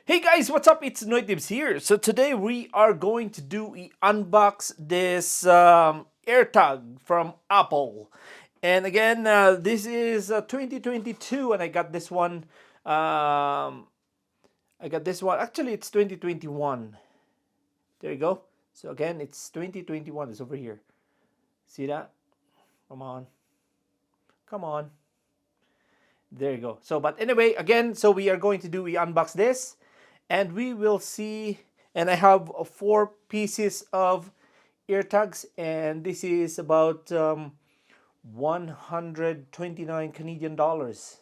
Hey guys, what's up? It's NoyTebs here. So today we are going to unbox this AirTag from Apple. And again, this is 2022 and I got this one. Actually, it's 2021. There you go. So again, it's 2021. It's over here. See that? Come on. Come on. There you go. So, but anyway, again, so we are going to we unbox this, and we will see. And I have four pieces of ear tags, and this is about 129 Canadian dollars.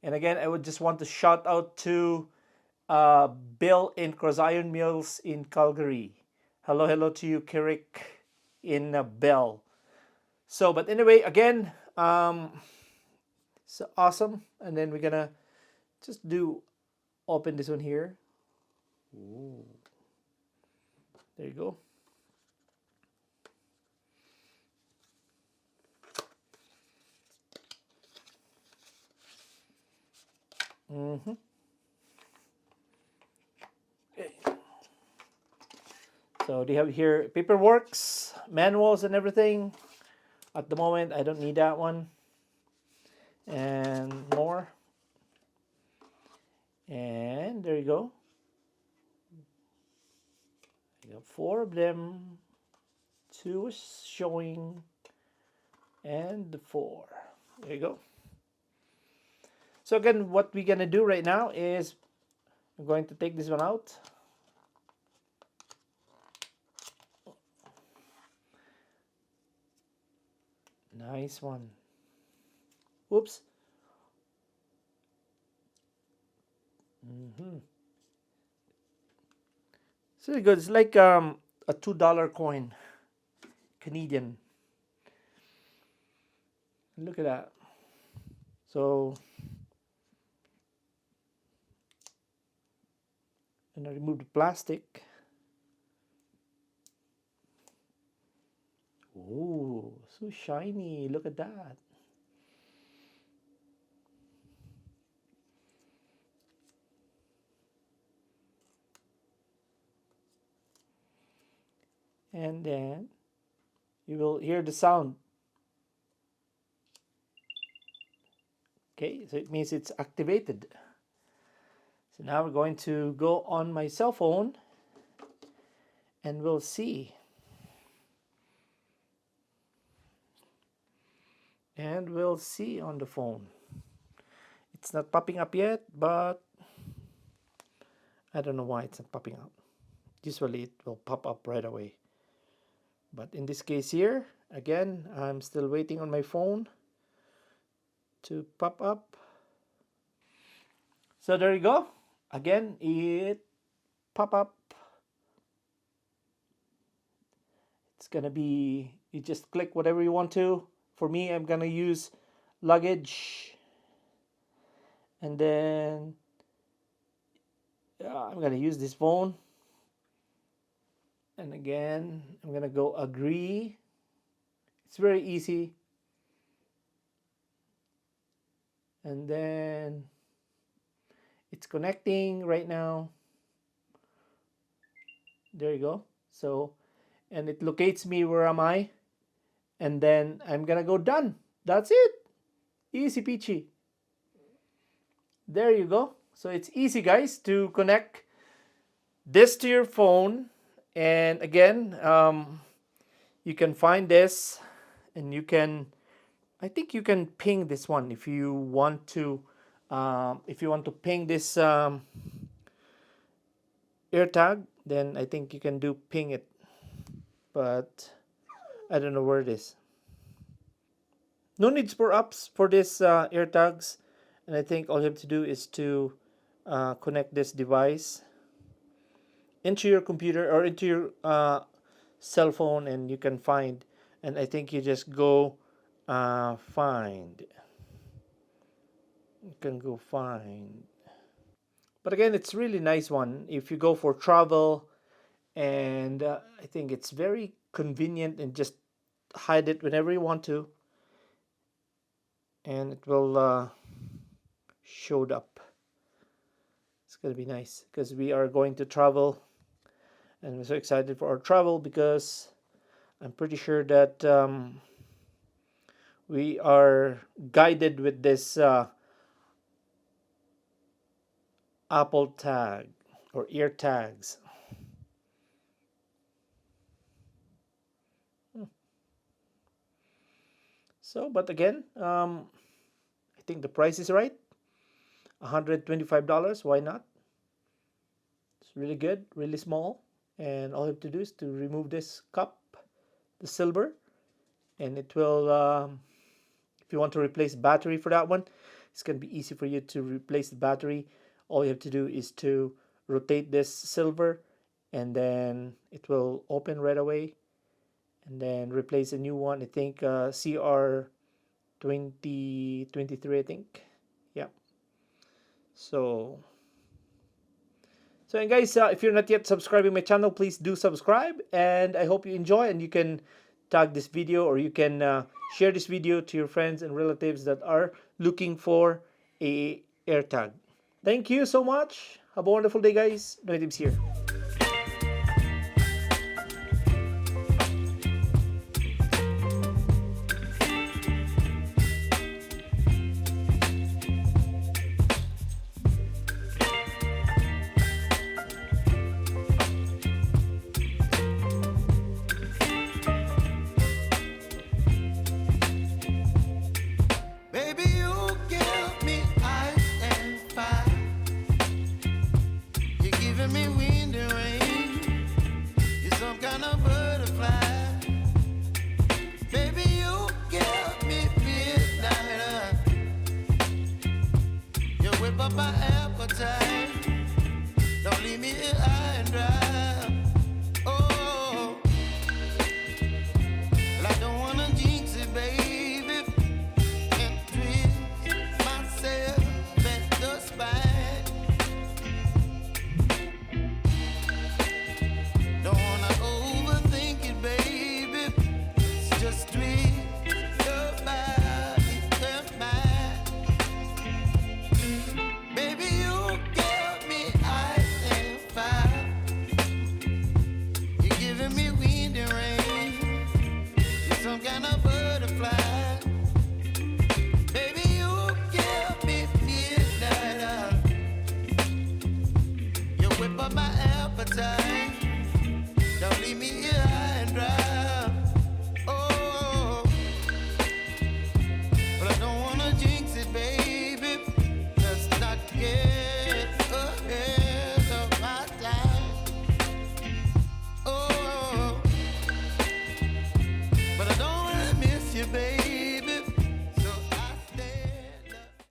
And again, I would just want to shout out to Bill in Cross Iron Mills in Calgary. Hello, hello to you, Kirik in Bell. So, but anyway, again, so awesome. And then we're gonna just open this one here. Ooh. There you go. Okay. So they have here paperworks, manuals, and everything. At the moment, I don't need that one. And more. And there you go. You got four of them. Two is showing. And the four. There you go. So again, what we're gonna do right now is I'm going to take this one out. Nice one. Oops. So good. It's like a $2 coin, Canadian. Look at that. So, and I remove the plastic. Oh, so shiny. Look at that. And then you will hear the sound. Okay, so it means it's activated. So now we're going to go on my cell phone and we'll see. And we'll see on the phone. It's not popping up yet, but I don't know why it's not popping up. Usually it will pop up right away. But in this case here, again, I'm still waiting on my phone to pop up. So there you go. Again, it pop up. It's gonna be, you just click whatever you want to. For me, I'm gonna use luggage. And then I'm gonna use this phone. And again, I'm gonna go agree. It's very easy. And then it's connecting right now. There you go. So, and it locates me, where am I? And then I'm gonna go done. That's it. Easy peachy. There you go. So it's easy, guys, to connect this to your phone. And again, you can find this, and you can, I think you can ping this one if you want to. If you want to ping this AirTag, then I think you can ping it, but I don't know where it is. No needs for apps for this AirTags, and I think all you have to do is to connect this device into your computer or into your cell phone, and you can find. And I think you just go find. You can go find. But again, it's really nice one if you go for travel, and I think it's very convenient, and just hide it whenever you want to, and it will show up. It's gonna be nice because we are going to travel, and I'm so excited for our travel because I'm pretty sure that we are guided with this Apple tag or ear tags. So, but again, I think the price is right. $125. Why not? It's really good, really small, and all you have to do is to remove this cup, the silver, and it will. If you want to replace battery for that one, it's gonna be easy for you to replace the battery. All you have to do is to rotate this silver, and then it will open right away, and then replace a new one. I think CR 2023. I think, yeah. So and guys, if you're not yet subscribing my channel, please do subscribe, and I hope you enjoy, and you can tag this video, or you can share this video to your friends and relatives that are looking for a AirTag. Thank you so much. Have a wonderful day, guys. NoyTebs here. Me wind and rain, you're some kind of butterfly. Baby, you give me midnight. You whip up my appetite. Don't leave me here high and dry. Oh, well, I don't wanna jinx it, baby, and twist myself at the spine. Some kind of butterfly. Baby, you give me midnight. You whip up my appetite. Don't leave me